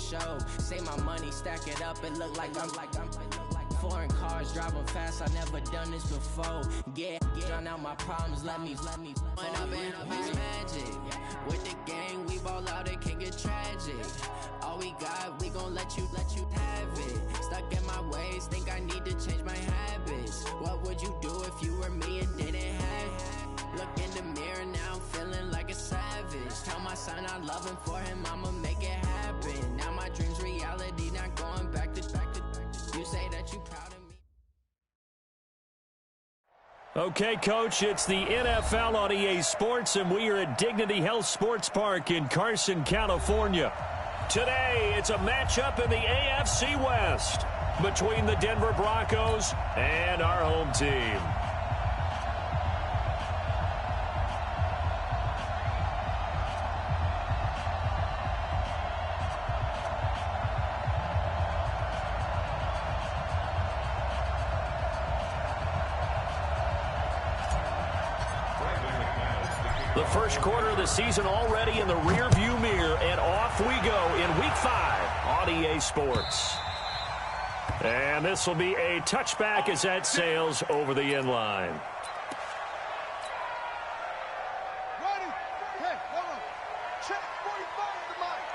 show. Say my money, stack it up, it look like I'm foreign cars, driving fast, I never done this before. Get drown out my problems, let me When up in it's magic. With the gang, we ball out, it can get tragic. All we got, we gon' let you have it. Stuck in my ways, think I need to change my habits. What would you do if you were me and didn't have it? Look in the mirror, now I'm feeling like a savage. Tell my son I love him, for him I'ma make it happen. Now my dream's reality, not going back to you say that you proud of me. Okay, Coach, it's the NFL on EA Sports, and we are at Dignity Health Sports Park in Carson, California. Today, it's a matchup in the AFC West between the Denver Broncos and our home team. The first quarter of the season already in the rearview mirror, and off we go in Week 5 on EA Sports. And this will be a touchback as that sails over the end line. Ready? Hey, hold on. Check 45 to Mike.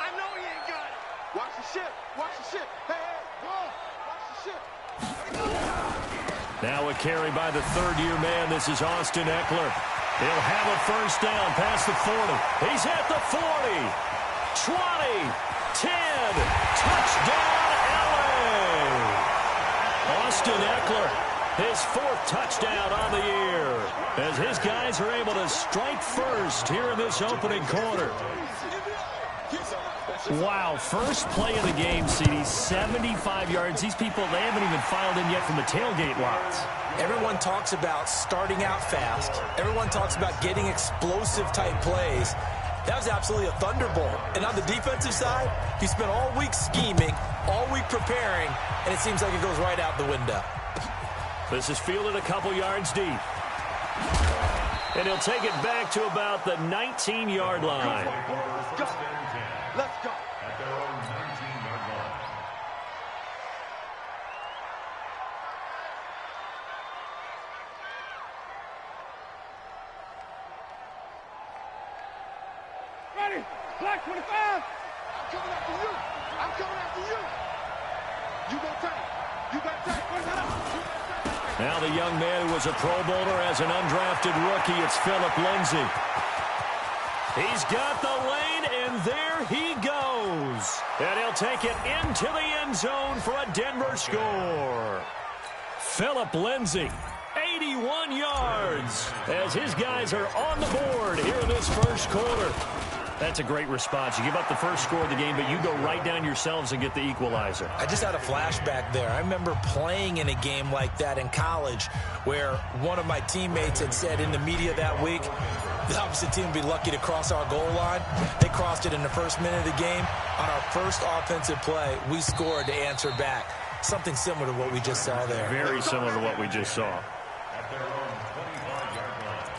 I know he ain't got it. Watch the ship. Watch the ship. Hey, go. Watch the ship. Now a carry by the third-year man. This is Austin Eckler. He'll have a first down past the 40. He's at the 40. 20. 10. Touchdown, LA. Austin Eckler, his 4th touchdown on the year, as his guys are able to strike first here in this opening quarter. Wow, first play of the game, CD, 75 yards. These people, they haven't even filed in yet from the tailgate lots. Everyone talks about starting out fast. Everyone talks about getting explosive-type plays. That was absolutely a thunderbolt. And on the defensive side, he spent all week scheming, all week preparing, and it seems like it goes right out the window. This is fielded a couple yards deep. And he'll take it back to about the 19-yard line. Let's go. Let's go. At their own 19-yard line. Ready? Black 25. I'm coming after you. I'm coming after you. You got time. You got time. Where's that? Now the young man who was a Pro Bowler as an undrafted rookie, it's Philip Lindsay. He's got the lane, and there he goes. And he'll take it into the end zone for a Denver score. Philip Lindsay, 81 yards, as his guys are on the board here in this first quarter. That's a great response. You give up the first score of the game, but you go right down yourselves and get the equalizer. I just had a flashback there. I remember playing in a game like that in college where one of my teammates had said in the media that week, the opposite team would be lucky to cross our goal line. They crossed it in the first minute of the game. On our first offensive play, we scored to answer back. Something similar to what we just saw there. Very similar to what we just saw. At their own 25-yard line.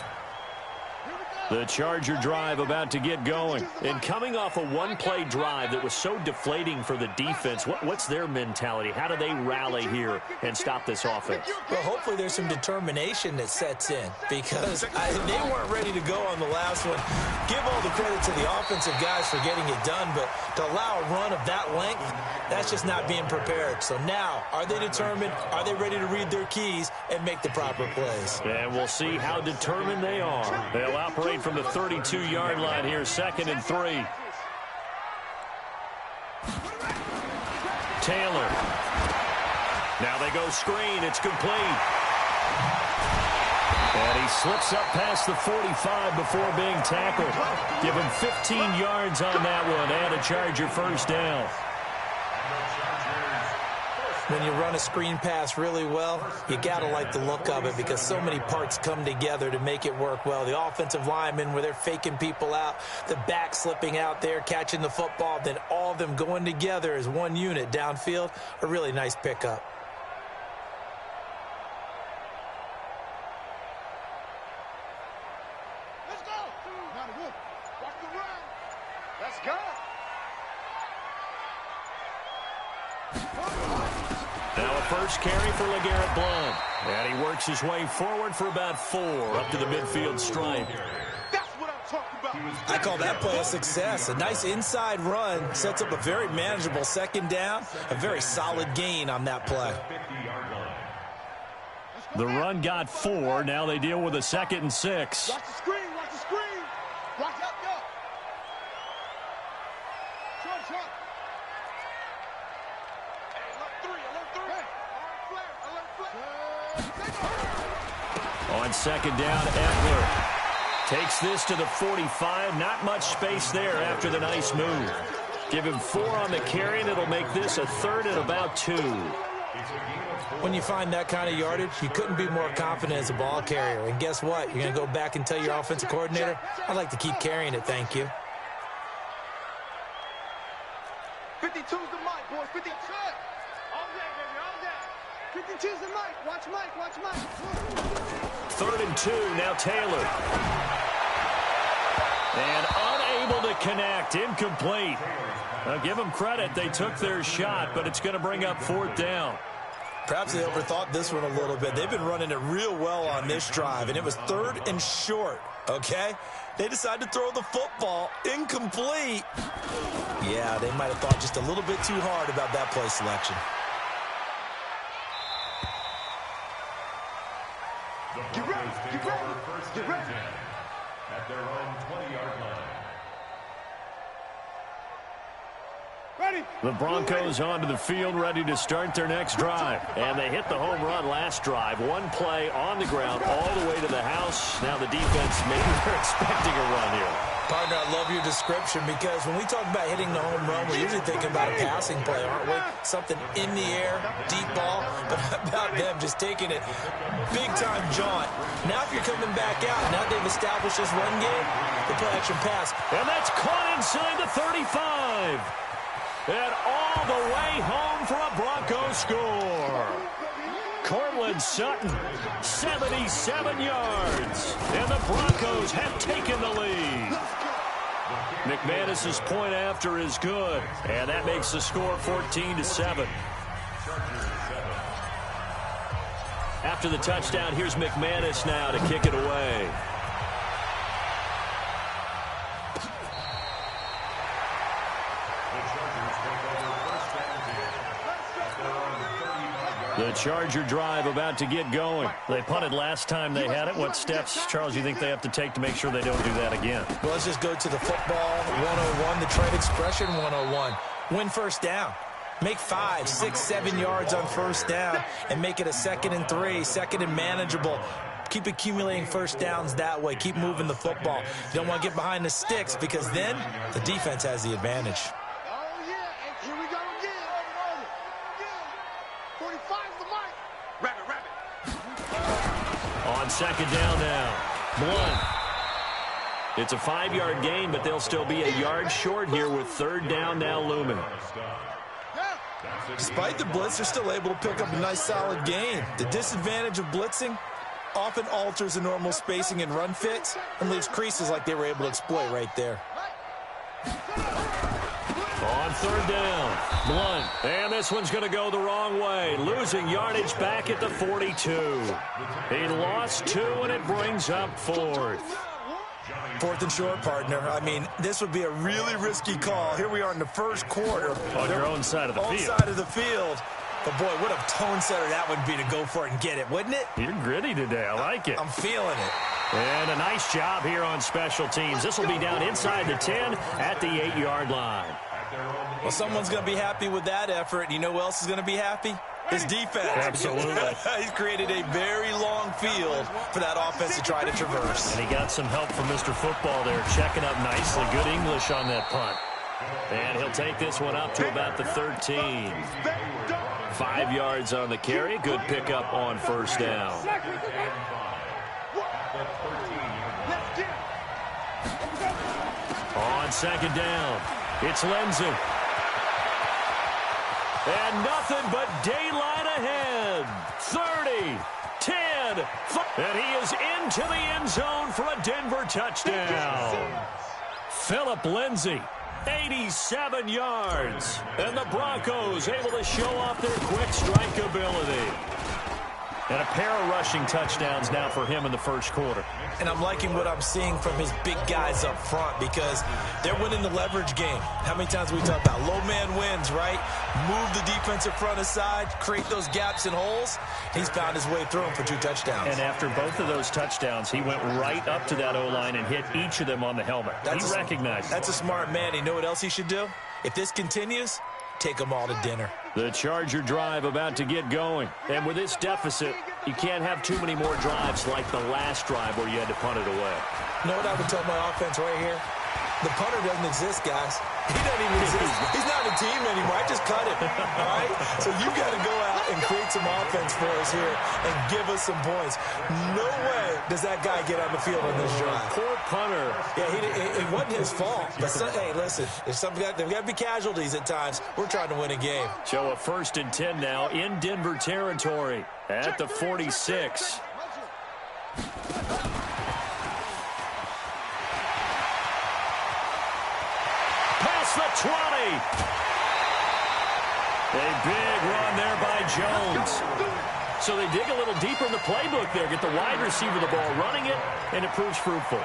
The Charger drive about to get going. And coming off a one-play drive that was so deflating for the defense, what's their mentality? How do they rally here and stop this offense? Well, hopefully there's some determination that sets in because they weren't ready to go on the last one. Give all the credit to the offensive guys for getting it done, but to allow a run of that length, that's just not being prepared. So now, are they determined? Are they ready to read their keys and make the proper plays? And we'll see how determined they are. They'll operate from the 32-yard line here, 2nd and 3. Taylor. Now they go screen. It's complete. And he slips up past the 45 before being tackled. Give him 15 yards on that one and a Charger first down. When you run a screen pass really well, you got to like the look of it because so many parts come together to make it work well. The offensive linemen, where they're faking people out, the back slipping out there, catching the football, then all of them going together as one unit downfield, a really nice pickup. Let's go. Not a whoop. Watch the run. Let's go. Now a first carry for LeGarrette Blount. And he works his way forward for about 4 up to the midfield stripe. That's what I'm talking about. I call that play a success. A nice inside run sets up a very manageable second down. A very solid gain on that play. The run got 4. Now they deal with a 2nd and 6. Watch the screen. Watch the screen. Watch out, go. Short. On 2nd down, Eckler takes this to the 45. Not much space there after the nice move. Give him 4 on the carry, and it'll make this a 3rd and about 2. When you find that kind of yardage, you couldn't be more confident as a ball carrier. And guess what? You're going to go back and tell your offensive coordinator, I'd like to keep carrying it, thank you. 52's the mic, boys. 52. All day, baby, all day. 52's the mic. Watch Mike. 3rd and 2, now Taylor. And unable to connect, incomplete. Now give them credit, they took their shot, but it's going to bring up 4th down. Perhaps they overthought this one a little bit. They've been running it real well on this drive, and it was 3rd and short, okay? They decided to throw the football, incomplete. Yeah, they might have thought just a little bit too hard about that play selection. Get ready. At their own 20-yard line. Ready. The Broncos onto the field, ready to start their next drive. And they hit the home run last drive. 1 play on the ground all the way to the house. Now the defense, maybe they're expecting a run here. Partner, I love your description because when we talk about hitting the home run, we're usually thinking about a passing play, aren't we? Something in the air, deep ball, but how about them just taking it big-time jaunt. Now if you're coming back out, now they've established this run game, the play-action pass. And that's caught inside the 35. And all the way home for a Broncos score. Cortland Sutton, 77 yards. And the Broncos have taken the lead. McManus's point after is good. And that makes the score 14-7. After the touchdown, here's McManus now to kick it away. The Charger drive about to get going. They punted last time they had it. What steps, Charles, do you think they have to take to make sure they don't do that again? Well, let's just go to the football 101, the trade expression 101. Win first down. Make 5, 6, 7 yards on first down and make it a 2nd and 3, 2nd and manageable. Keep accumulating first downs that way. Keep moving the football. You don't want to get behind the sticks because then the defense has the advantage. On 2nd down now, Blount. It's a 5-yard gain, but they'll still be a yard short here with 3rd down now looming. Despite the blitz, they're still able to pick up a nice solid gain. The disadvantage of blitzing often alters the normal spacing and run fits and leaves creases like they were able to exploit right there. On 3rd down, Blount. And this one's going to go the wrong way. Losing yardage back at the 42. He lost 2, and it brings up 4th. 4th and short, partner. I mean, this would be a really risky call. Here we are in the first quarter. On your own side of the field. Own side of the field. But, boy, what a tone setter that would be to go for it and get it, wouldn't it? You're gritty today. I like it. I'm feeling it. And a nice job here on special teams. This will be down inside the 10 at the 8-yard line. Well, someone's going to be happy with that effort. You know who else is going to be happy? His defense. Absolutely. He's created a very long field for that offense to try to traverse. And he got some help from Mr. Football there, checking up nicely. Good English on that punt. And he'll take this one up to about the 13. 5 yards on the carry. Good pickup on first down. On 2nd down, it's Lindsey. And nothing but daylight ahead. 30, 10, 5. And he is into the end zone for a Denver touchdown. Phillip Lindsay 87 yards. And the Broncos able to show off their quick strike ability. And a pair of rushing touchdowns now for him in the first quarter. And I'm liking what I'm seeing from his big guys up front because they're winning the leverage game. How many times we talk about low man wins, right? Move the defensive front aside, create those gaps and holes. He's found his way through them for 2 touchdowns. And after both of those touchdowns, he went right up to that O-line and hit each of them on the helmet. He recognized. That's a smart man. You know what else he should do? If this continues, take them all to dinner. The Charger drive about to get going. And with this deficit, you can't have too many more drives like the last drive where you had to punt it away. You know what I would tell my offense right here? The punter doesn't exist, guys. He doesn't even exist. He's not a team anymore. I just cut him, all right? So you got to go out and create some offense for us here and give us some points. No way does that guy get on the field on this drive. Poor punter. Yeah, it wasn't his fault. But, hey, listen, there's got to be casualties at times. We're trying to win a game. So a 1st and 10 now in Denver territory at the 46. The 20. A big run there by Jones. So they dig a little deeper in the playbook there, get the wide receiver the ball, running it, and it proves fruitful.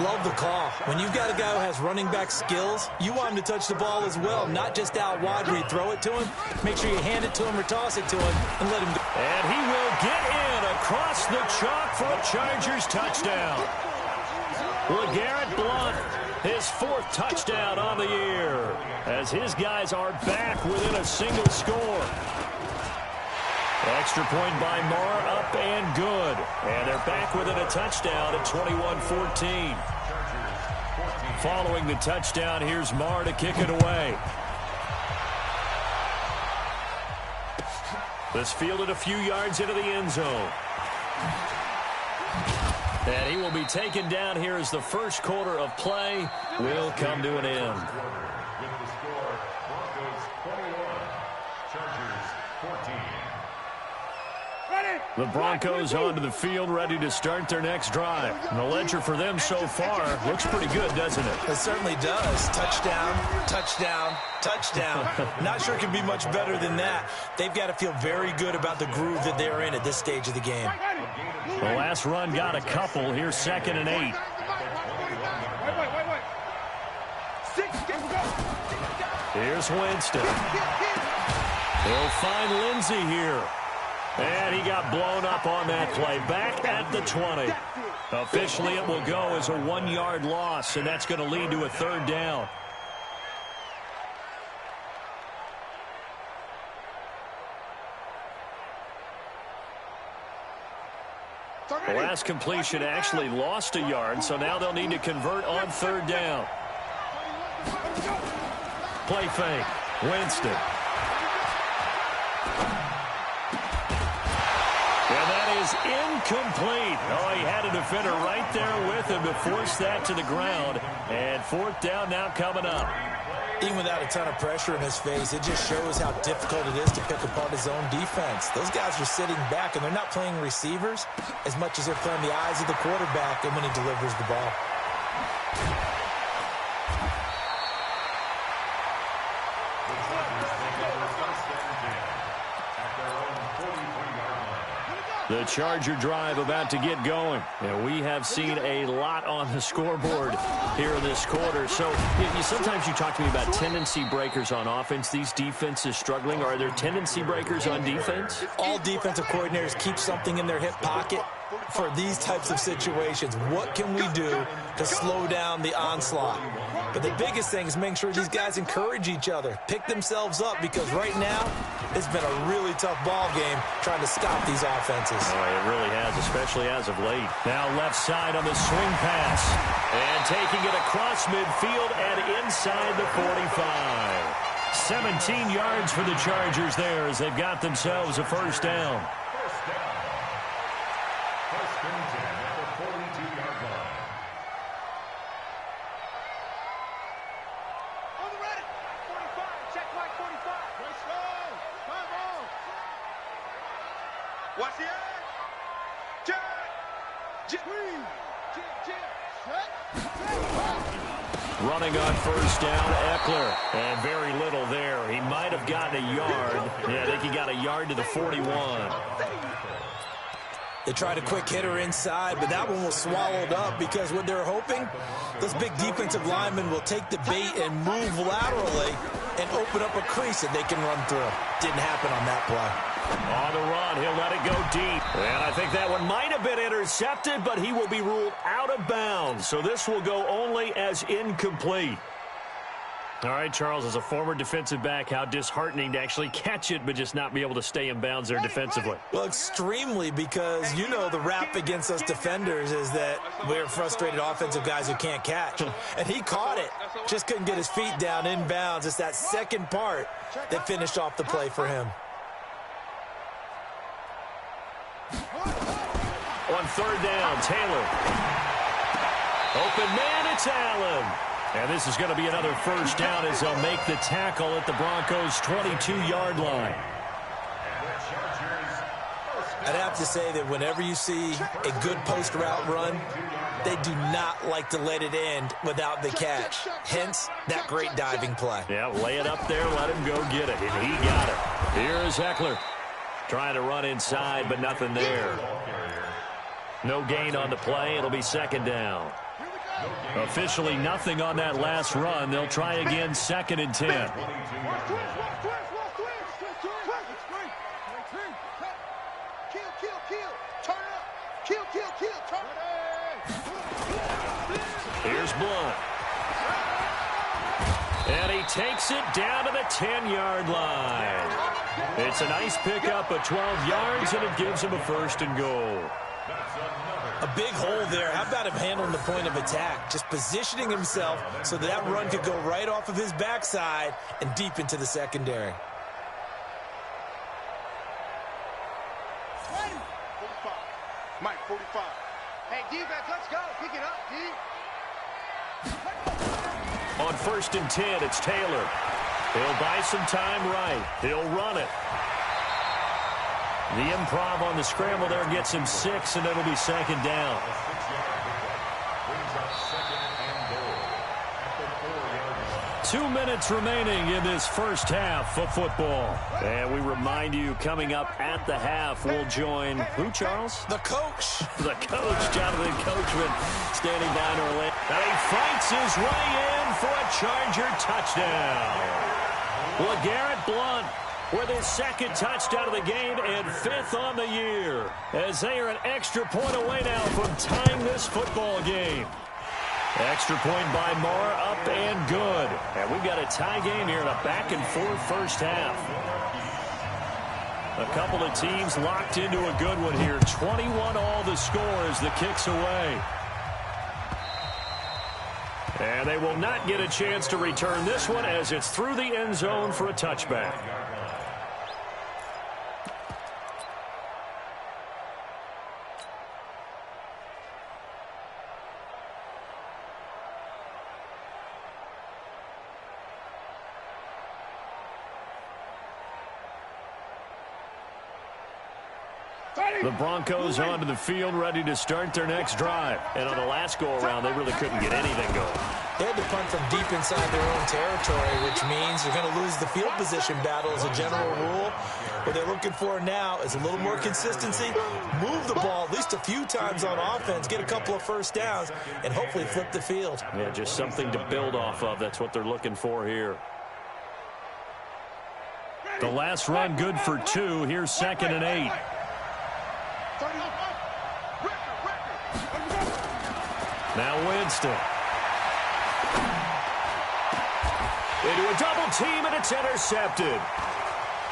Love the call. When you've got a guy who has running back skills, you want him to touch the ball as well, not just out wide where you throw it to him. Make sure you hand it to him or toss it to him and let him go. And he will get in across the chalk for a Chargers touchdown. LeGarrette Blount, his 4th touchdown on the year, as his guys are back within a single score. Extra point by Marr, up and good. And they're back within a touchdown at 21-14. Following the touchdown, here's Marr to kick it away. This fielded a few yards into the end zone. And he will be taken down here as the first quarter of play will come to an end. With the score, Broncos 21, Chargers 14. The Broncos onto the field, ready to start their next drive. And the ledger for them so far looks pretty good, doesn't it? It certainly does. Touchdown, touchdown, touchdown. Not sure it can be much better than that. They've got to feel very good about the groove that they're in at this stage of the game. The last run got a couple. Here's 2nd and 8. Here's Winston. They'll find Lindsey here. And he got blown up on that play. Back at the 20. Officially, it will go as a 1-yard loss, and that's going to lead to a 3rd down. The last completion actually lost a yard, so now they'll need to convert on 3rd down. Play fake. Winston. And that is incomplete. Oh, he had a defender right there with him to force that to the ground. And 4th down now coming up. Even without a ton of pressure in his face, it just shows how difficult it is to pick apart his own defense. Those guys are sitting back, and they're not playing receivers as much as they're playing the eyes of the quarterback and when he delivers the ball. The Charger drive about to get going. And we have seen a lot on the scoreboard here in this quarter. So sometimes you talk to me about tendency breakers on offense. These defenses struggling. Are there tendency breakers on defense? All defensive coordinators keep something in their hip pocket for these types of situations. What can we do to slow down the onslaught? But the biggest thing is making sure these guys encourage each other, pick themselves up, because right now it's been a really tough ball game trying to stop these offenses. Oh, it really has, especially as of late. Now left side on the swing pass. And taking it across midfield and inside the 45. 17 yards for the Chargers there as they've got themselves a 1st down. First and 10 at the 42-yard line. On the ready. 45. Check like 45. Let's go. Come on. Watch the eye. Check. Jit. Jit. Set. Running on first down, Eckler. And very little there. He might have gotten a yard. Yeah, I think he got a yard to the 41. They tried a quick hitter inside, but that one was swallowed up because what they're hoping, those big defensive linemen will take the bait and move laterally and open up a crease that they can run through. Didn't happen on that play. On the run, he'll let it go deep. And I think that one might have been intercepted, but he will be ruled out of bounds. So this will go only as incomplete. All right, Charles, as a former defensive back, how disheartening to actually catch it but just not be able to stay in bounds there defensively. Well, extremely, because you know the rap against us defenders is that we're frustrated offensive guys who can't catch. And he caught it, just couldn't get his feet down in bounds. It's that second part that finished off the play for him. On third down, Taylor. Open man, it's Allen. And this is going to be another first down as they'll make the tackle at the Broncos' 22-yard line. I'd have to say that whenever you see a good post route run, they do not like to let it end without the catch. Hence, that great diving play. Yeah, lay it up there, let him go get it. And he got it. Here's Eckler. Trying to run inside, but nothing there. No gain on the play. It'll be second down. Officially nothing on that last run. They'll try again, 2nd and 10. Here's Blunt. And he takes it down to the 10-yard line. It's a nice pickup of 12 yards, and it gives him a 1st and goal. A big hole there. How about him handling the point of attack? Just positioning himself so that run could go right off of his backside and deep into the secondary. 45. Mike, 45. Hey, defense, let's go. Pick it up, D. On 1st and 10, it's Taylor. He'll buy some time right. He'll run it. The improv on the scramble there gets him 6, and it'll be 2nd down. 2 minutes remaining in this first half of football. And we remind you, coming up at the half, we'll join who, Charles? The coach. The coach, Jonathan Coachman, standing by in Orlando. And he fights his way in for a Charger touchdown. LeGarrette Blount with his 2nd touchdown of the game and 5th on the year, as they are an extra point away now from tying this football game. Extra point by Moore, up and good. And we've got a tie game here in a back-and-forth first half. A couple of teams locked into a good one here. 21-all the score as the kick's away. And they will not get a chance to return this one as it's through the end zone for a touchback. The Broncos onto the field, ready to start their next drive. And on the last go-around, they really couldn't get anything going. They had to punt from deep inside their own territory, which means they're going to lose the field position battle as a general rule. What they're looking for now is a little more consistency, move the ball at least a few times on offense, get a couple of first downs, and hopefully flip the field. Yeah, just something to build off of. That's what they're looking for here. The last run good for 2. Here's 2nd and 8. Now Winston. Into a double team, and it's intercepted.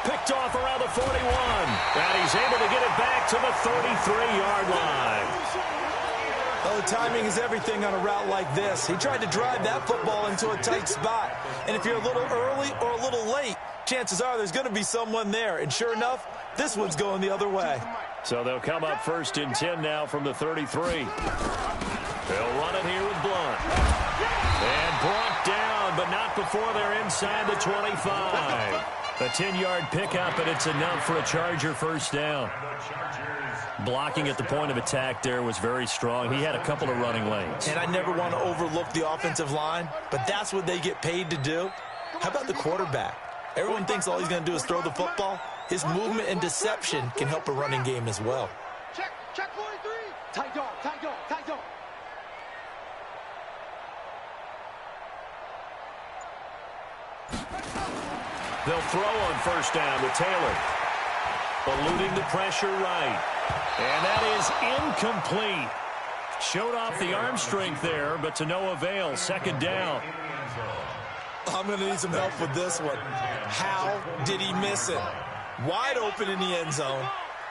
Picked off around the 41. And he's able to get it back to the 33-yard line. Well, the timing is everything on a route like this. He tried to drive that football into a tight spot. And if you're a little early or a little late, chances are there's going to be someone there. And sure enough, this one's going the other way. So they'll come up 1st and 10 now from the 33. They'll run it here with Blount. And brought down, but not before they're inside the 25. A 10-yard pickup, and it's enough for a Charger first down. Blocking at the point of attack there was very strong. He had a couple of running lanes. And I never want to overlook the offensive line, but that's what they get paid to do. How about the quarterback? Everyone thinks all he's going to do is throw the football. His movement and deception can help a running game as well. Check 43. Tight dog, tight dog, tight dog. They'll throw on first down with Taylor. Eluding the pressure right. And that is incomplete. Showed off the arm strength there, but to no avail. Second down. I'm going to need some help with this one. How did he miss it? Wide open in the end zone.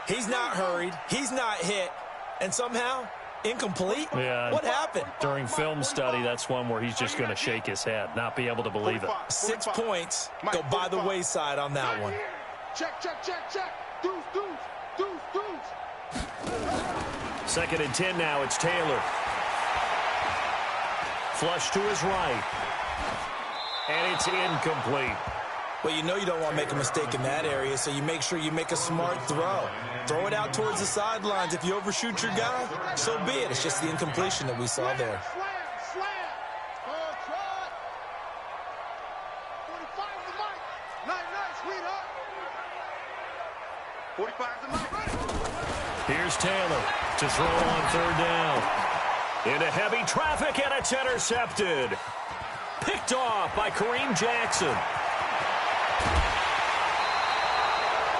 He's not hurried. He's not hit. And somehow, incomplete? Yeah. What happened? During film study, that's one where he's just going to shake his head, not be able to believe it. 6 points go by the wayside on that one. Check. Deuce. Second and 10 now. It's Taylor. Flush to his right. And it's incomplete. Well, you know you don't want to make a mistake in that area, so you make sure you make a smart throw. Throw it out towards the sidelines. If you overshoot your guy, so be it. It's just the incompletion that we saw there. Slam. Try. 45 is the mic. Nice, sweetheart. 45 is the mic. Here's Taylor to throw on third down. Into heavy traffic, and it's intercepted. Picked off by Kareem Jackson.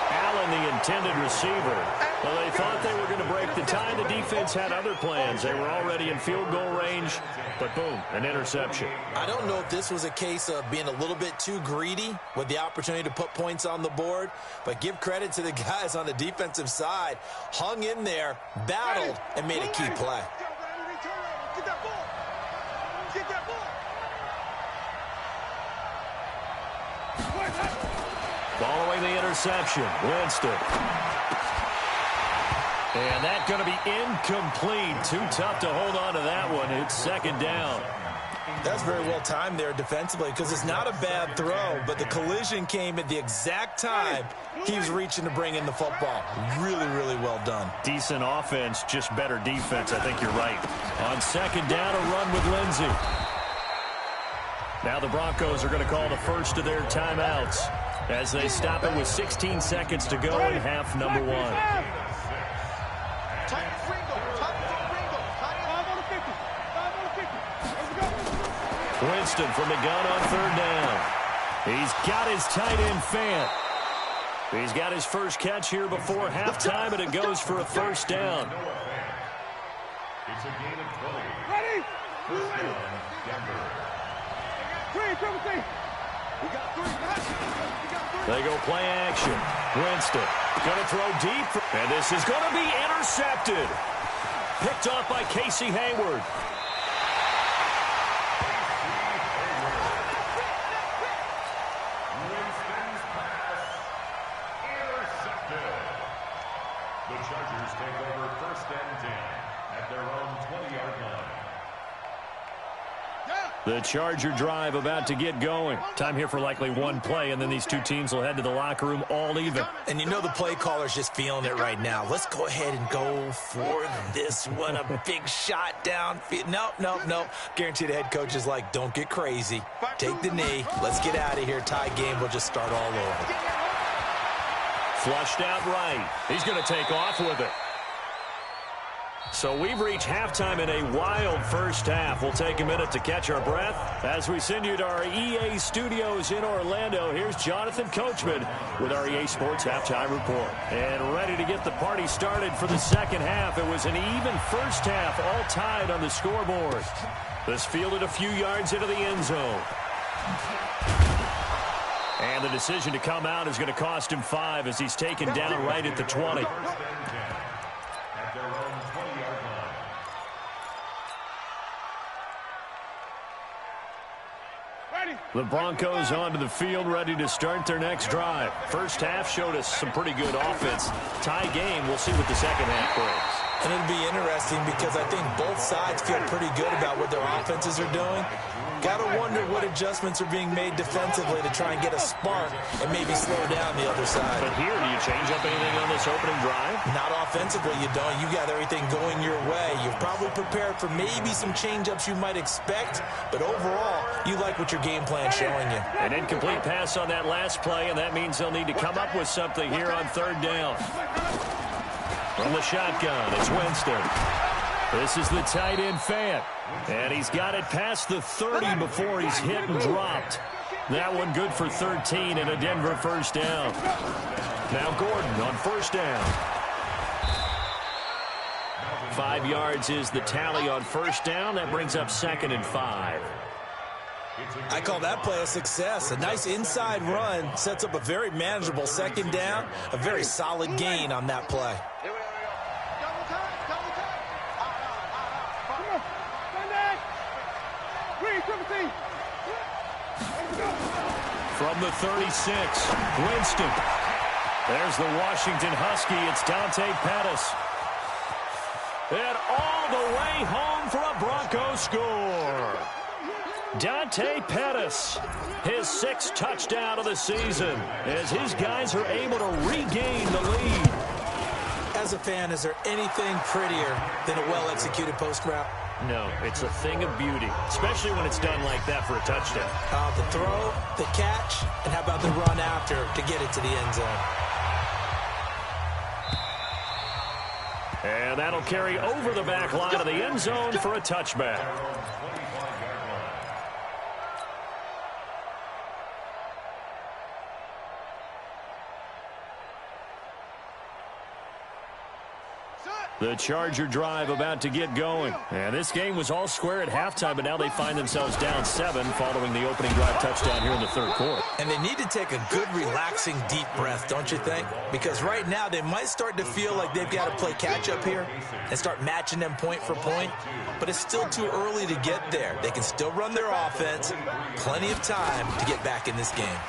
Allen, the intended receiver. Well, they thought they were going to break the tie. The defense had other plans. They were already in field goal range, but boom, an interception. I don't know if this was a case of being a little bit too greedy with the opportunity to put points on the board, but give credit to the guys on the defensive side. Hung in there, battled, and made a key play. Get that ball. Following the interception, Winston. And that's going to be incomplete. Too tough to hold on to that one. It's second down. That's very well timed there defensively because it's not a bad throw, but the collision came at the exact time he was reaching to bring in the football. Really, really well done. Decent offense, just better defense. I think you're right. On second down, a run with Lindsey. Now the Broncos are going to call the first of their timeouts as they stop it with 16 seconds to go in half number one. Winston from the gun on third down. He's got his tight end Fant. He's got his first catch here before halftime, and it goes for a first down. It's a gain of 20. Ready? First down, Denver. They go play action. Winston going to throw deep, and this is going to be intercepted. Picked off by Casey Hayward. Winston's pass intercepted. The Chargers take over first and 10 at their own 20-yard line. The Charger drive about to get going. Time here for likely one play, and then these two teams will head to the locker room all even. And you know the play caller's just feeling it right now. Let's go ahead and go for this one. A big shot down. Nope. Guarantee the head coach is like, don't get crazy. Take the knee. Let's get out of here. Tie game. We'll just start all over. Flushed out right. He's going to take off with it. So we've reached halftime in a wild first half. We'll take a minute to catch our breath as we send you to our EA studios in Orlando. Here's Jonathan Coachman with our EA Sports Halftime Report. And ready to get the party started for the second half. It was an even first half, all tied on the scoreboard. This fielded a few yards into the end zone. And the decision to come out is going to cost him 5 as he's taken down right at the 20. The Broncos onto the field, ready to start their next drive. First half showed us some pretty good offense. Tie game, we'll see what the second half brings. And it'll be interesting because I think both sides feel pretty good about what their offenses are doing. Got to wonder what adjustments are being made defensively to try and get a spark and maybe slow down the other side. But here, do you change up anything on this opening drive? Not offensively, you don't. You got everything going your way. You're probably prepared for maybe some change-ups you might expect, but overall, you like what your game plan's showing you. An incomplete pass on that last play, and that means they'll need to come up with something here on third down. From the shotgun, it's Winston. This is the tight end Fant, and he's got it past the 30 before he's hit and dropped. That one good for 13 and a Denver first down. Now Gordon on first down. 5 yards is the tally on first down. That brings up 2nd and 5. I call that play a success. A nice inside run sets up a very manageable 2nd down. A very solid gain on that play. From the 36, Winston. There's the Washington Husky. It's Dante Pettis. And all the way home for a Bronco score. Dante Pettis, his 6th touchdown of the season, as his guys are able to regain the lead. As a fan, is there anything prettier than a well-executed post route? No, it's a thing of beauty, especially when it's done like that for a touchdown. The throw, the catch, and how about the run after to get it to the end zone? And that'll carry over the back line of the end zone for a touchback. The Charger drive about to get going. And this game was all square at halftime, but now they find themselves down 7 following the opening drive touchdown here in the third quarter. And they need to take a good, relaxing, deep breath, don't you think? Because right now they might start to feel like they've got to play catch-up here and start matching them point for point. But it's still too early to get there. They can still run their offense. Plenty of time to get back in this game.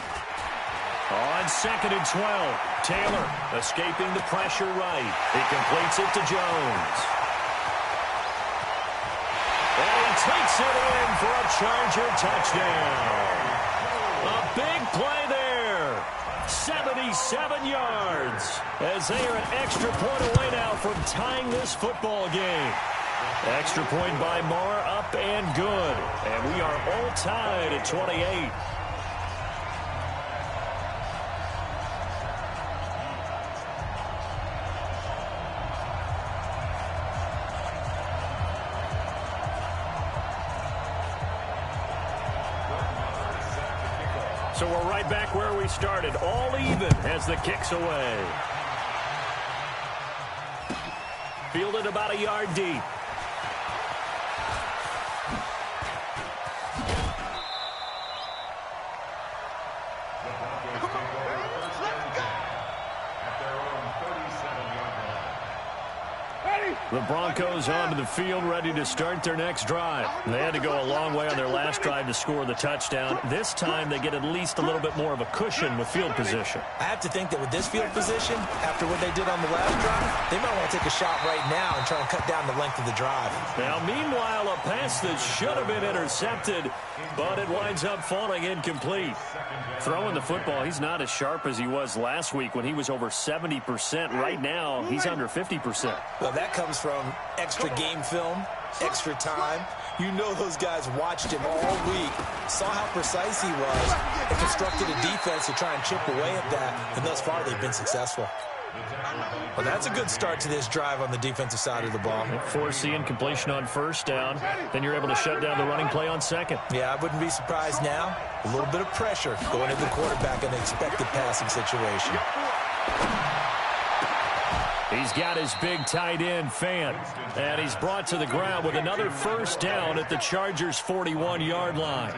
On 2nd and 12, Taylor escaping the pressure right. He completes it to Jones. And he takes it in for a Charger touchdown. A big play there. 77 yards. As they are an extra point away now from tying this football game. Extra point by Marr, up and good. And we are all tied at 28. So we're right back where we started, all even as the kick's away. Fielded about a yard deep. The Broncos onto the field, ready to start their next drive. They had to go a long way on their last drive to score the touchdown. This time, they get at least a little bit more of a cushion with field position. I have to think that with this field position, after what they did on the last drive, they might want to take a shot right now and try and cut down the length of the drive. Now, meanwhile, a pass that should have been intercepted, but it winds up falling incomplete. Throwing the football, he's not as sharp as he was last week when he was over 70%. Right now, he's under 50%. Well, that comes from extra game film, extra time. You know those guys watched him all week, saw how precise he was, and constructed a defense to try and chip away at that, and thus far they've been successful. Well, that's a good start to this drive on the defensive side of the ball. Force the incompletion on first down, then you're able to shut down the running play on second. Yeah, I wouldn't be surprised now. A little bit of pressure going into the quarterback in an expected passing situation. He's got his big tight end, Fant, and he's brought to the ground with another first down at the Chargers' 41-yard line.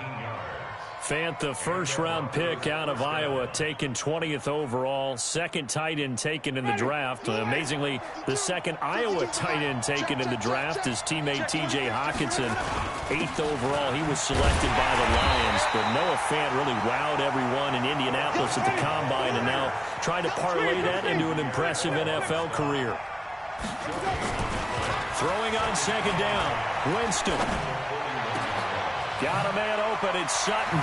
Fant, the first-round pick out of Iowa, taken 20th overall, second tight end taken in the draft. Amazingly, the second Iowa tight end taken in the draft, his teammate T.J. Hockenson, 8th overall. He was selected by the Lions, but Noah Fant really wowed everyone in Indianapolis at the Combine and now trying to parlay that into an impressive NFL career. Throwing on second down, Winston. Got a man open. It's Sutton.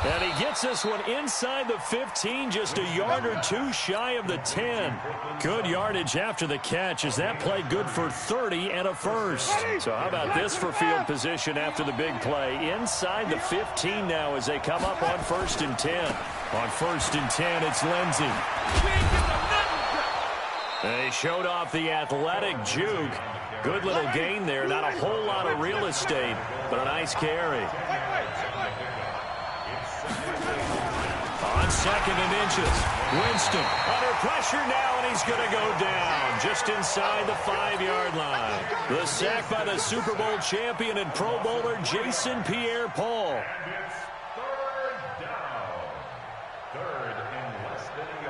And he gets this one inside the 15, just a yard or two shy of the 10. Good yardage after the catch as that play good for 30 and a first. So how about this for field position after the big play? Inside the 15 now as they come up on 1st and 10. On 1st and 10, it's Lindsey. They showed off the athletic juke. Good little gain there. Not a whole lot of real estate, but a nice carry. On 2nd and inches, Winston under pressure now, and he's going to go down just inside the 5-yard line. The sack by the Super Bowl champion and Pro Bowler Jason Pierre-Paul. And it's 3rd down. 3rd and less than a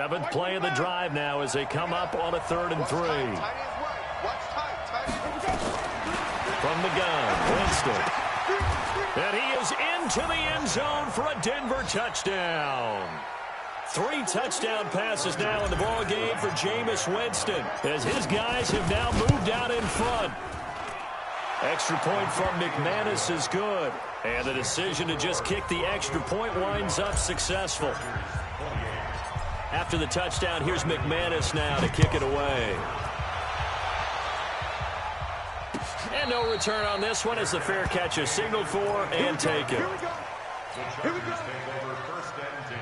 yard. 7th play of the drive now as they come up on a 3rd and 3. From the gun, Winston. And he is into the end zone for a Denver touchdown. 3 touchdown passes now in the ball game for Jameis Winston as his guys have now moved out in front. Extra point from McManus is good. And the decision to just kick the extra point winds up successful. After the touchdown, here's McManus now to kick it away. And no return on this one as the fair catch is signaled for and taken. The Chargers take over 1st and 10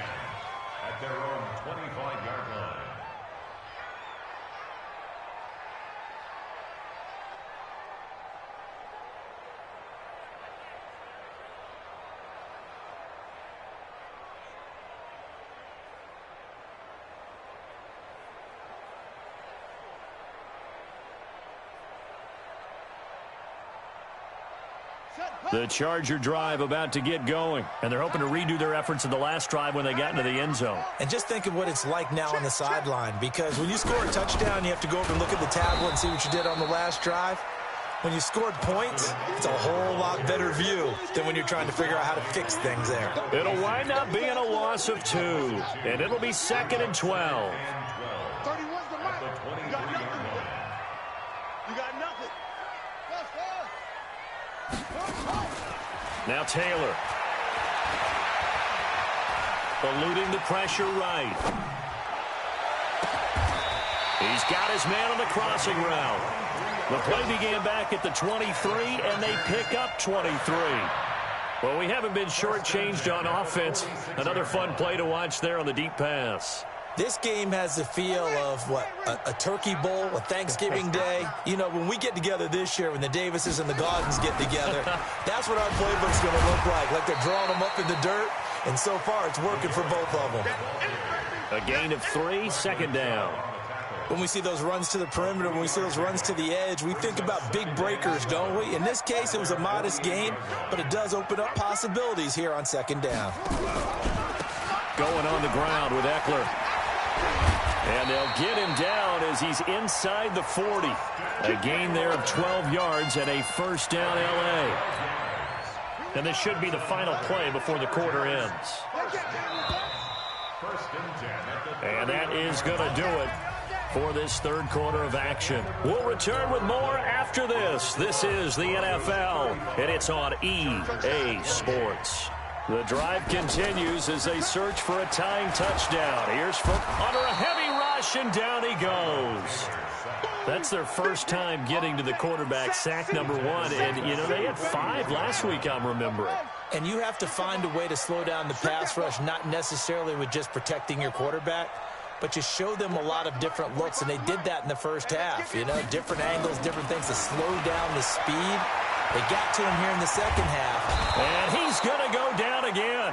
at their own 25-yard line. The Charger drive about to get going, and they're hoping to redo their efforts in the last drive when they got into the end zone. And just think of what it's like now on the sideline, because when you score a touchdown, you have to go over and look at the tablet and see what you did on the last drive. When you scored points, it's a whole lot better view than when you're trying to figure out how to fix things there. It'll wind up being a loss of 2, and it'll be 2nd and 12. 31's the mark. You got nothing. You got nothing. Now Taylor. Eluding the pressure right. He's got his man on the crossing route. The play began back at the 23, and they pick up 23. Well, we haven't been shortchanged on offense. Another fun play to watch there on the deep pass. This game has the feel of, a turkey bowl, a Thanksgiving day. You know, when we get together this year, when the Davises and the Gaudens get together, that's what our playbook's going to look like they're drawing them up in the dirt, and so far it's working for both of them. A gain of 3, 2nd down. When we see those runs to the perimeter, when we see those runs to the edge, we think about big breakers, don't we? In this case, it was a modest gain, but it does open up possibilities here on 2nd down. Going on the ground with Eckler. And they'll get him down as he's inside the 40. A gain there of 12 yards and a 1st down L.A. And this should be the final play before the quarter ends. And that is going to do it for this 3rd quarter of action. We'll return with more after this. This is the NFL, and it's on EA Sports. The drive continues as they search for a tying touchdown. Here's from under a heavy rush, and down he goes. That's their first time getting to the quarterback, sack number 1. And, you know, they had 5 last week, I'm remembering. And you have to find a way to slow down the pass rush, not necessarily with just protecting your quarterback, but you show them a lot of different looks, and they did that in the first half. You know, different angles, different things to slow down the speed. They got to him here in the second half. And he's going to go down again.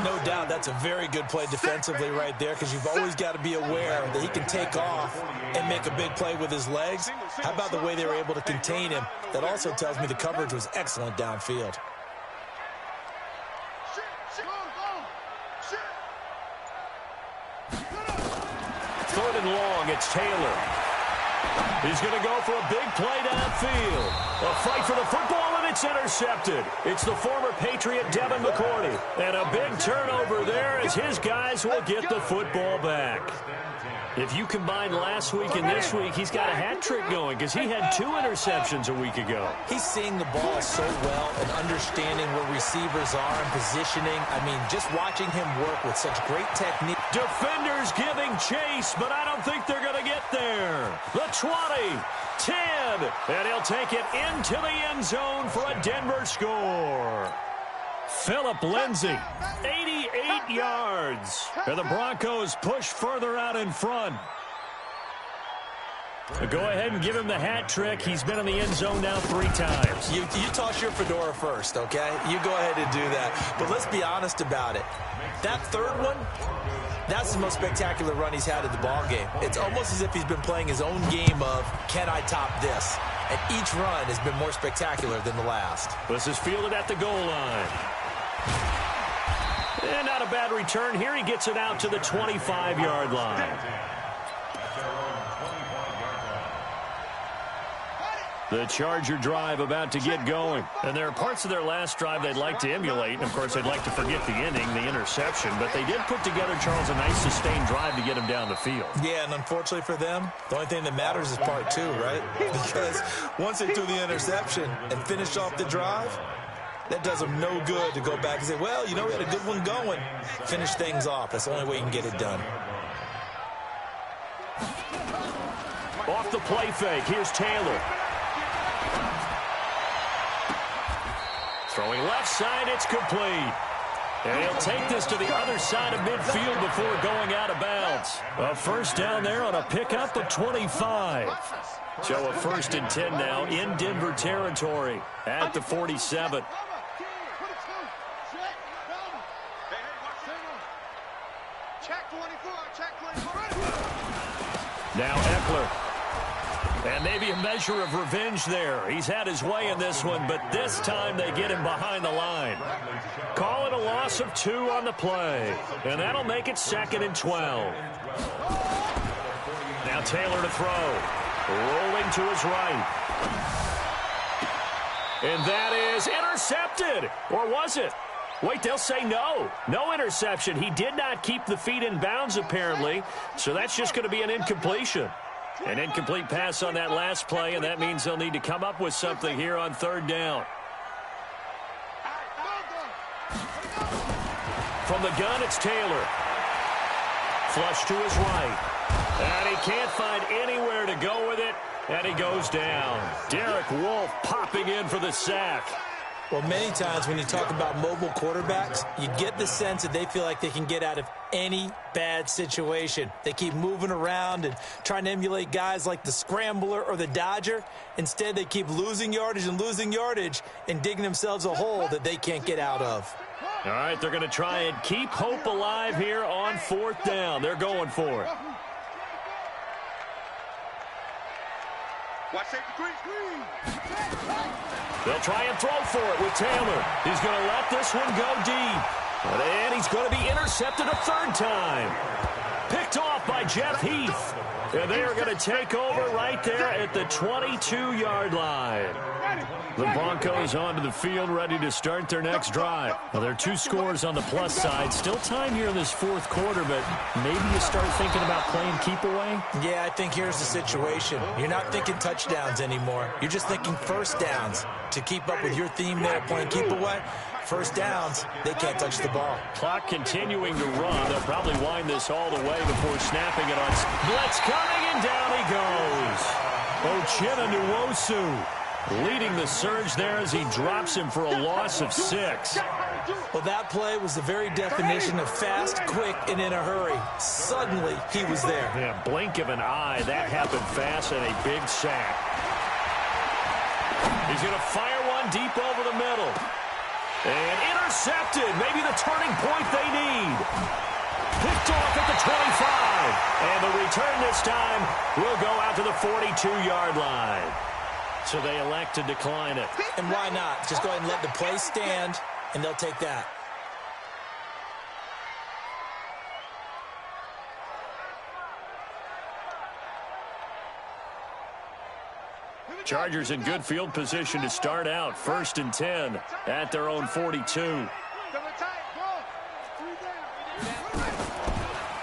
No doubt that's a very good play defensively right there, because you've always got to be aware that he can take off and make a big play with his legs. How about the way they were able to contain him? That also tells me the coverage was excellent downfield. 3rd and long, it's Taylor. He's going to go for a big play downfield. A fight for the football, and it's intercepted. It's the former Patriot Devin McCourty. And a big turnover there as his guys will get the football back. If you combine last week and this week, he's got a hat trick going because he had 2 interceptions a week ago. He's seeing the ball so well and understanding where receivers are and positioning. I mean, just watching him work with such great technique. Defenders giving chase, but I don't think they're going to get there. The 20, 10, and he'll take it into the end zone for a Denver score. Philip Lindsay, 88 yards. And the Broncos push further out in front. Go ahead and give him the hat trick. He's been in the end zone now 3 times. You toss your fedora first, okay? You go ahead and do that. But let's be honest about it. That third one, that's the most spectacular run he's had in the ball game. It's almost as if he's been playing his own game of, can I top this? And each run has been more spectacular than the last. This is fielded at the goal line. And not a bad return here. He gets it out to the 25-yard line. The Charger drive about to get going. And there are parts of their last drive they'd like to emulate. And, of course, they'd like to forget the inning, the interception. But they did put together, Charles, a nice sustained drive to get him down the field. Yeah, and unfortunately for them, the only thing that matters is part 2, right? Because once they threw the interception and finished off the drive, that does them no good to go back and say, well, you know, we had a good one going. Finish things off. That's the only way you can get it done. Off the play fake, here's Taylor. Throwing left side, it's complete. And he'll take this to the other side of midfield before going out of bounds. A first down there on a pickup of 25. So a 1st and 10 now in Denver territory at the 47. Now Eckler. And maybe a measure of revenge there. He's had his way in this one, but this time they get him behind the line. Call it a loss of 2 on the play. And that'll make it 2nd and 12. Now Taylor to throw. Rolling to his right. And that is intercepted. Or was it? Wait, they'll say no. No interception. He did not keep the feet in bounds, apparently. So that's just going to be an incompletion. An incomplete pass on that last play, and that means they'll need to come up with something here on 3rd down. From the gun, it's Taylor. Flush to his right. And he can't find anywhere to go with it, and he goes down. Derek Wolfe popping in for the sack. Well, many times when you talk about mobile quarterbacks, you get the sense that they feel like they can get out of any bad situation. They keep moving around and trying to emulate guys like the Scrambler or the Dodger. Instead, they keep losing yardage and digging themselves a hole that they can't get out of. All right, they're going to try and keep hope alive here on 4th down. They're going for it. Watch safety green. They'll try and throw for it with Taylor. He's going to let this one go deep. And he's going to be intercepted a 3rd time. Picked off by Jeff Heath. And they are going to take over right there at the 22-yard line. The Broncos onto the field, ready to start their next drive. Well, there are 2 scores on the plus side. Still time here in this 4th quarter, but maybe you start thinking about playing keep away? Yeah, I think here's the situation. You're not thinking touchdowns anymore. You're just thinking 1st downs. To keep up with your theme there, playing keep away, 1st downs, they can't touch the ball. Clock continuing to run. They'll probably wind this all the way before snapping it on. Blitz coming, and down he goes. Uchenna Nwosu leading the surge there as he drops him for a loss of 6. Well, that play was the very definition of fast, quick, and in a hurry. Suddenly, he was there. Yeah, blink of an eye. That happened fast and a big sack. He's going to fire one deep over the middle. And intercepted. Maybe the turning point they need. Picked off at the 25. And the return this time will go out to the 42-yard line. So they elect to decline it. And why not? Just go ahead and let the play stand, and they'll take that. Chargers in good field position to start out. 1st and 10 at their own 42.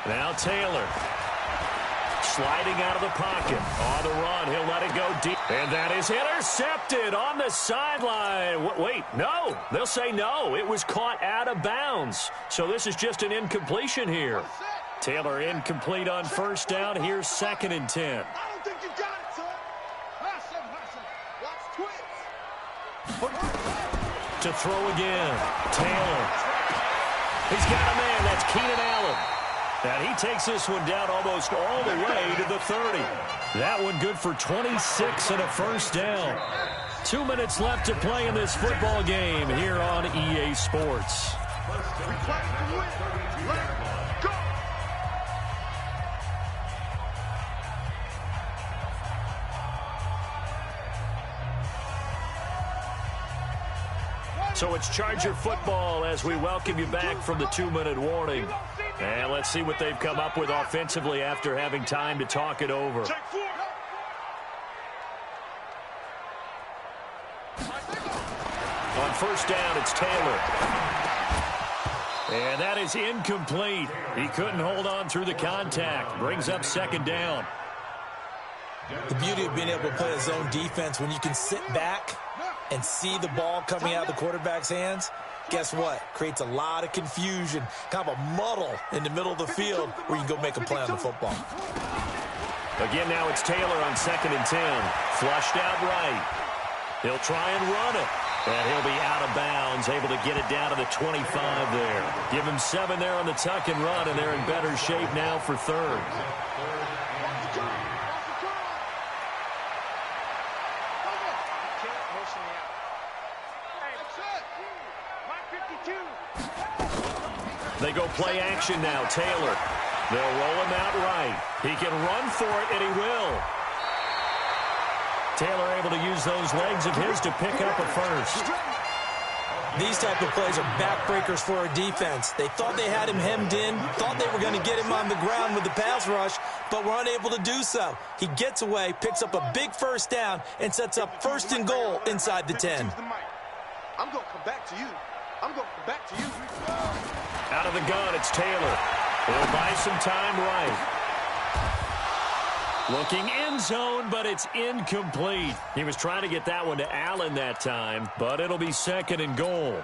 Now Taylor. sliding out of the pocket. On the run, he'll let it go deep. And that is intercepted on the sideline. Wait, no. They'll say no. It was caught out of bounds. So this is just an incompletion here. Taylor incomplete on first down. Here's 2nd and 10. I don't think you got it, son. Watch twitch. To throw again. Taylor. He's got a man. That's Keenan Allen. And he takes this one down almost all the way to the 30. That one good for 26 and a first down. 2 minutes left to play in this football game here on EA Sports. So it's Charger football as we welcome you back from the 2-minute warning. And let's see what they've come up with offensively after having time to talk it over. On first down, it's Taylor. And that is incomplete. He couldn't hold on through the contact. Brings up 2nd down. The beauty of being able to play a zone defense when you can sit back and see the ball coming out of the quarterback's hands, guess what? Creates a lot of confusion, kind of a muddle in the middle of the field where you can go make a play on the football. Again, now it's Taylor on 2nd and 10. Flushed out right. He'll try and run it. And he'll be out of bounds, able to get it down to the 25 there. Give him 7 there on the tuck and run, and they're in better shape now for 3rd. They go play action now. Taylor. They'll roll him out right. He can run for it, and he will. Taylor able to use those legs of his to pick up a first. These type of plays are backbreakers for a defense. They thought they had him hemmed in, thought they were going to get him on the ground with the pass rush, but were unable to do so. He gets away, picks up a big first down, and sets up 1st and goal inside the 10. I'm going to come back to you. I'm going to come back to you. Out of the gun, it's Taylor. He'll buy some time right. Looking end zone, but it's incomplete. He was trying to get that one to Allen that time, but it'll be 2nd and goal.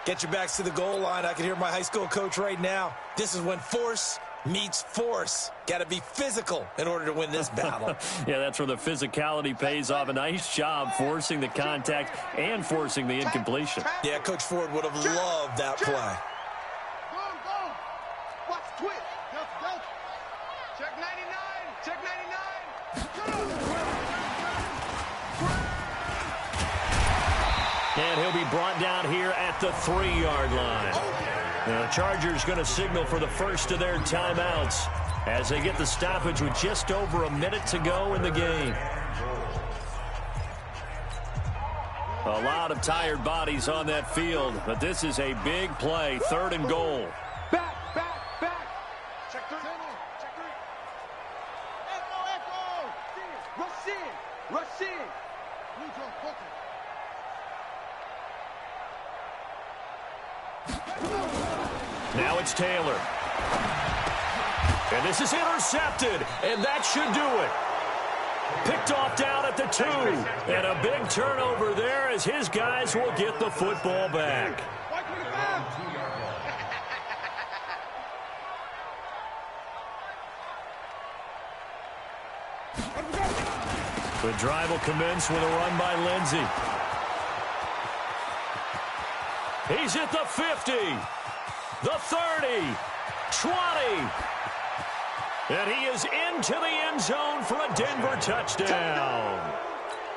Get your backs to the goal line. I can hear my high school coach right now. This is when force meets force. Got to be physical in order to win this battle. Yeah, that's where the physicality pays off. A nice job forcing the contact and forcing the incompletion. Yeah, Coach Ford would have loved that play. Watch twitch. Check 99. Check 99. And he'll be brought down here at the 3-yard line. The Chargers going to signal for the first of their timeouts as they get the stoppage with just over a minute to go in the game. A lot of tired bodies on that field, but this is a big play, 3rd and goal. Back. Check 3. Check 3. Echo. Rush in. Now it's Taylor. And this is intercepted, and that should do it. Picked off down at the 2. And a big turnover there as his guys will get the football back. The drive will commence with a run by Lindsey. He's at the 50, the 30, 20. And he is into the end zone for a Denver touchdown.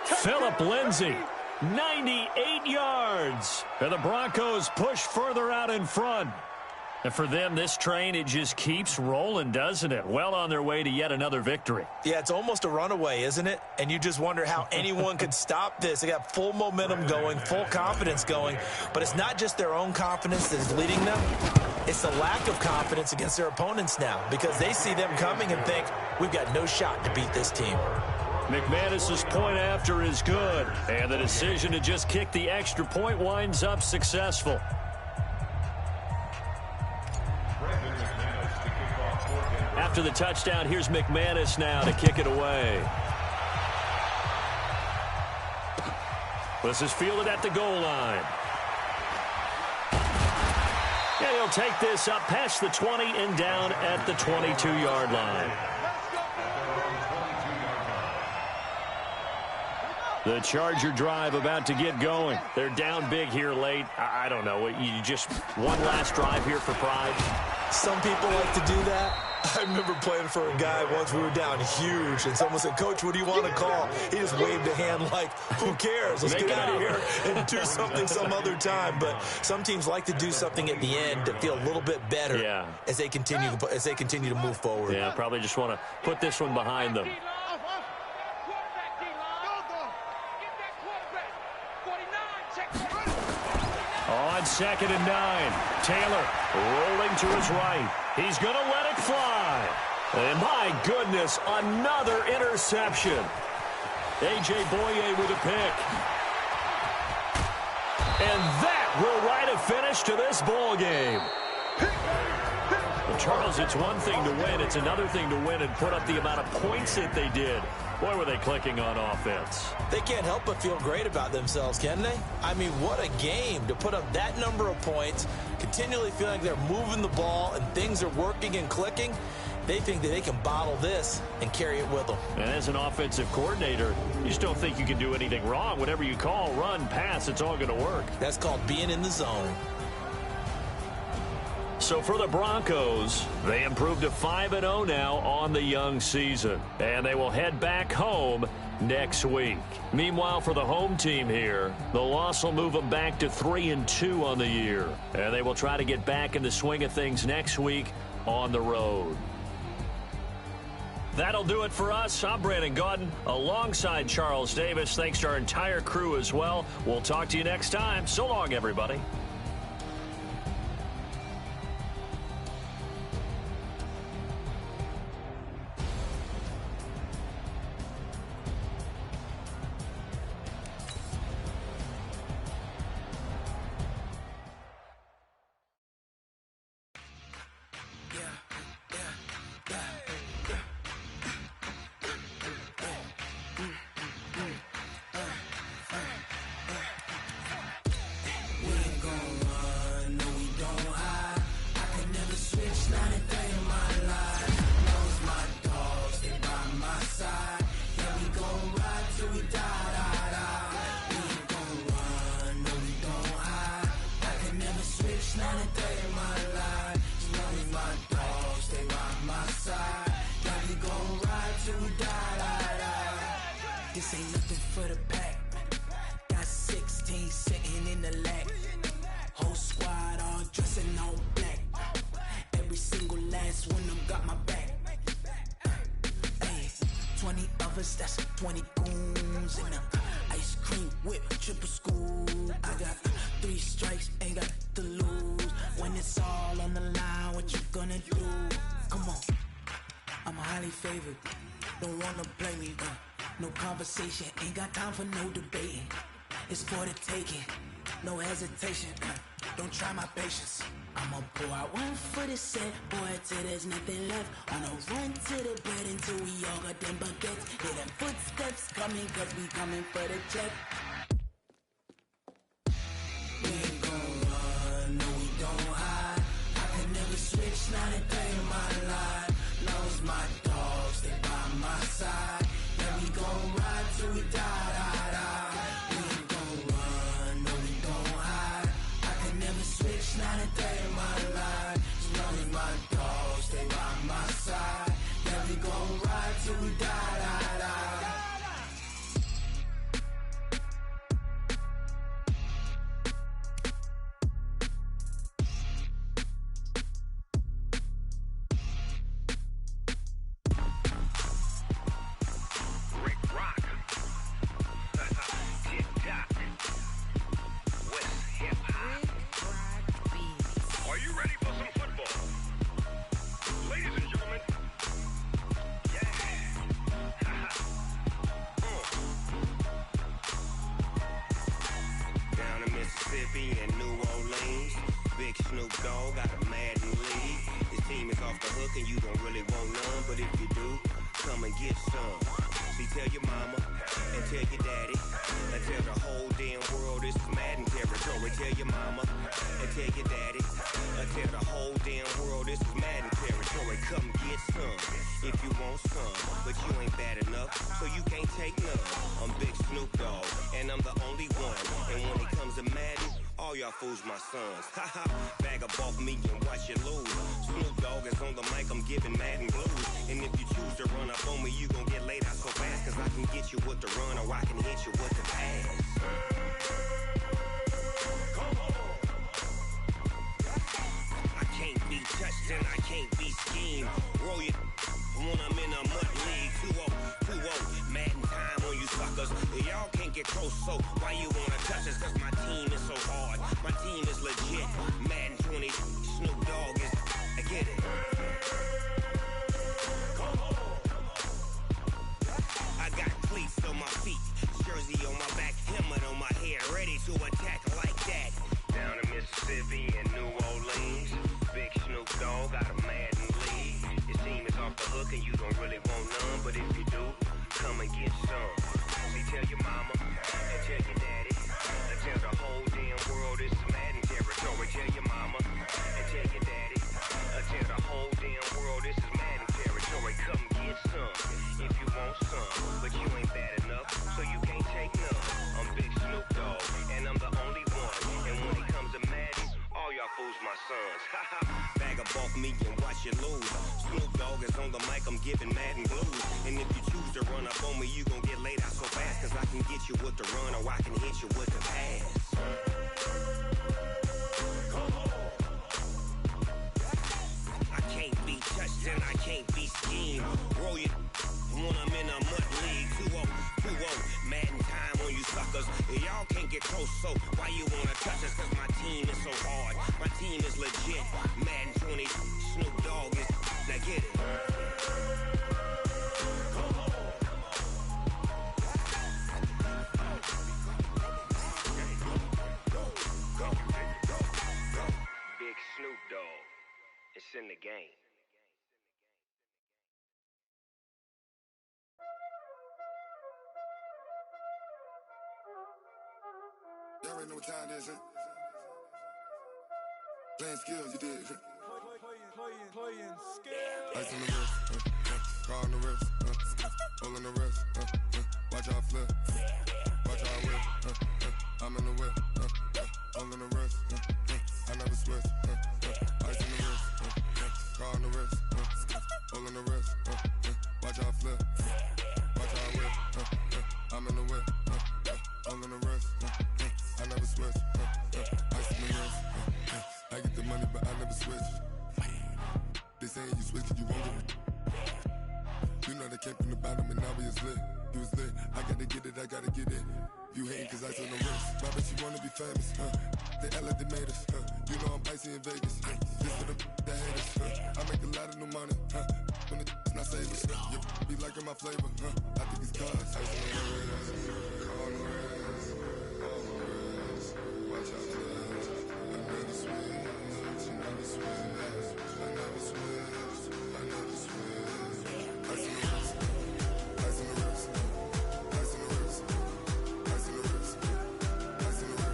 Phillip Lindsay, 98 yards. And the Broncos push further out in front. And for them, this train, it just keeps rolling, doesn't it? Well on their way to yet another victory. Yeah, it's almost a runaway, isn't it? And you just wonder how anyone could stop this. They got full momentum going, full confidence going. But it's not just their own confidence that's leading them. It's the lack of confidence against their opponents now because they see them coming and think, we've got no shot to beat this team. McManus's point after is good. And the decision to just kick the extra point winds up successful. After the touchdown, here's McManus now to kick it away. This is fielded at the goal line. And he'll take this up past the 20 and down at the 22-yard line. The Charger drive about to get going. They're down big here late. I don't know. You just one last drive here for pride? Some people like to do that. I remember playing for a guy once. We were down huge, and someone said, "Coach, what do you want to call?" He just waved a hand like, who cares? Let's get out of here and do something some other time. But some teams like to do something at the end to feel a little bit better as they continue to move forward. Yeah, probably just want to put this one behind them. On 2nd and 9, Taylor rolling to his right. He's going to let it fly. And my goodness, another interception. A.J. Boye with a pick. And that will write a finish to this ball game. Well, Charles, it's one thing to win. It's another thing to win and put up the amount of points that they did. Boy, were they clicking on offense. They can't help but feel great about themselves, can they? I mean, what a game to put up that number of points, continually feeling like they're moving the ball and things are working and clicking. They think that they can bottle this and carry it with them. And as an offensive coordinator, you just don't think you can do anything wrong. Whatever you call, run, pass, it's all going to work. That's called being in the zone. So for the Broncos, they improved to 5-0 now on the young season. And they will head back home next week. Meanwhile, for the home team here, the loss will move them back to 3-2 on the year. And they will try to get back in the swing of things next week on the road. That'll do it for us. I'm Brandon Gaudin alongside Charles Davis. Thanks to our entire crew as well. We'll talk to you next time. So long, everybody. This ain't nothing for the pack. Got 16 sitting in the lap. Whole squad all dressing all black. Every single last one of them got my back. Hey, 20 of us, that's 20 goons in them. Ice cream whip, triple scoop. I got 3 strikes, ain't got to lose. When it's all on the line, what you gonna do? Come on, I'm highly favored. Don't wanna play me, no conversation, ain't got time for no debating. It's for the taking, no hesitation. Don't try my patience. I'ma pour out one for the set, boy, till there's nothing left. On a run to the bread until we all got them baguettes. Hear them footsteps coming, cause we coming for the check. We ain't gon' run, no we don't hide. I can never switch, not a day in my life. Long as my dogs stay by my side. Yeah, we gon' ride till we die. We ain't gon' run, no we don't hide. I can never switch, not a day in my life. As long as my dogs stay by my side. Yeah, we gon' ride till we die. And New Orleans, Big Snoop Dogg got a Madden league. It's team is off the hook and you don't really want none, but if you do, come and get some. See, tell your mama and tell your daddy and tell the whole damn world this is Madden territory. Tell your mama and tell your daddy and tell the whole damn world this is Madden territory. Come get some if you want some, but you ain't bad enough, so you can't take none. I'm Big Snoop Dogg, and I'm the only one. And when it comes to Madden, all y'all fools my sons. Haha, bag up off me and watch you lose. Snoop Dogg is on the mic, I'm giving Madden blues. And if you choose to run up on me, you gon' get laid out so fast, cause I can get you with the run or I can hit you with the pass. I can't be touched and I can't be schemed. Roll you when I'm in a mud league. 2-0, Madden time on you suckers. Y'all can't get close, so why you wanna touch us? Cause my team is so hard, my team is legit. Madden 20, Snoop Dogg is, I get it. I got cleats on my feet, jersey on my back, helmet on my head, ready to attack like that. Down in Mississippi and New Orleans, Big Snoop Dogg got a Madden league. Your team is off the hook and you don't really want none, but if you do, come and get some. See, tell your mama and tell your daddy and tell the whole damn world this is Madden territory. Tell your mama and tell your daddy and tell the whole damn world this is Madden territory. Come get some if you want some, but you ain't bad enough, so you can't take none. I'm Big Snoop Dogg, and I'm the only one. And when it comes to Madden, all y'all fools my sons. Haha, bag up off me and watch you lose. Snoop Dogg is on the mic, I'm giving Madden blues. And if you choose to run up on me, you gon' get laid out so fast, cause I can get you with the run or I can hit you with the pass. I can't be touched and I can't be schemed. Roll you when I'm in a mud league. 2-0, Madden time on you suckers. Y'all can't get close, so why you wanna touch us? Cause my team is so hard, my team is legit. Madden 20, Snoop Dogg is, now get it. Big Snoop Dogg, it's in the game. Y'all already know what time it is, huh? Playing skills, you did, huh? Playing skills. Ice on the wrist, car on the wrist, hole in the wrist, watch out flip, watch out whip, I'm in the whip, hole in the wrist, I never switch, ice on the wrist, car on the wrist, hole in the wrist, watch out flip, watch out whip, I'm in the whip, hole in the wrist, I never switch, ice on the wrist, I get the money but I never switch. They saying you switch, you won't get it. You know they came from the bottom and now we is lit. You was lit, I gotta get it, I gotta get it. You hating cause I on the wrist. My bitch, you wanna be famous, They act like they made us, You know I'm icy in Vegas, This for the that hate us, I make a lot of new money, When it's not savers, You be liking my flavor, I think it's cause I on the wrist, on the wrist, on the wrist. Watch out, I never switch, I never switch. I never switch, I never switch. Ice in the wrist, ice in the wrist, ice in the wrist, ice in the wrist, ice in the wrist,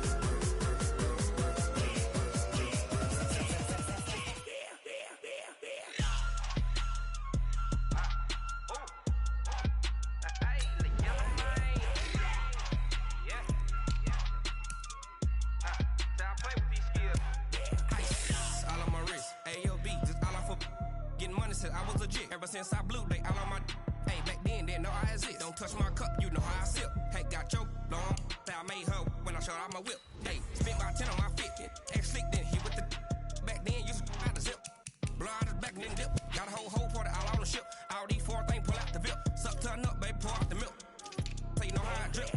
I was legit. Ever since I blew, they all on my hey, back then, didn't know I exist. Don't touch my cup, you know how I sip. Hey, got your long, I made her when I showed out my whip. Hey, spent about 10 on my fit. Ex-slick, then hit with the back then, used to out the zip. Blow out his back, then dip. Got a whole party all on the ship. All these four things, pull out the VIP. Suck to a nut, baby, pour out the milk. So you know how I drip.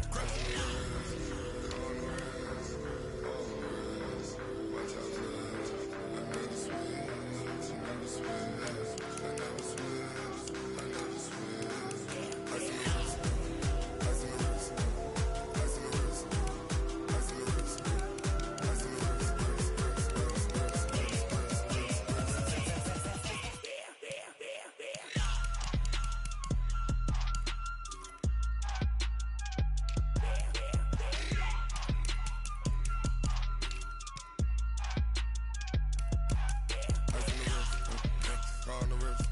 scar on the wrist,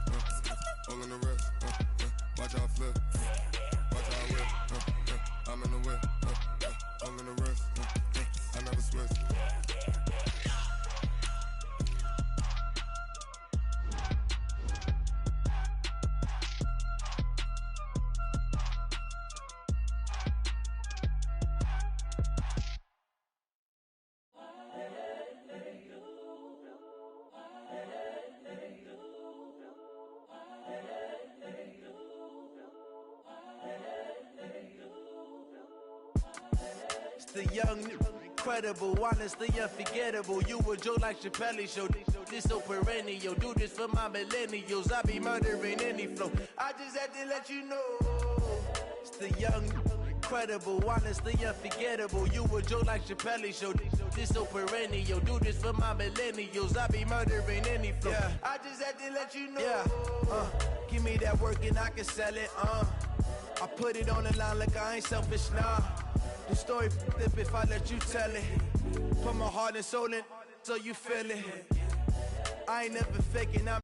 hole in the wrist, watch out flip, watch out whip, I'm in the whip, hole in the wrist, I never switch. The young, incredible, honestly unforgettable. You a joke like Chappelle Show. This so perennial. Do this for my millennials. I be murdering any flow. I just had to let you know. It's the young, incredible, honestly unforgettable. You a joke like Chappelle Show. This so perennial. Do this for my millennials. I be murdering any flow. Yeah. I just had to let you know. Yeah. Give me that work and I can sell it. I put it on the line like I ain't selfish, nah. The story flip if I let you tell it. Put my heart and soul in so you feel it. I ain't never faking, I'm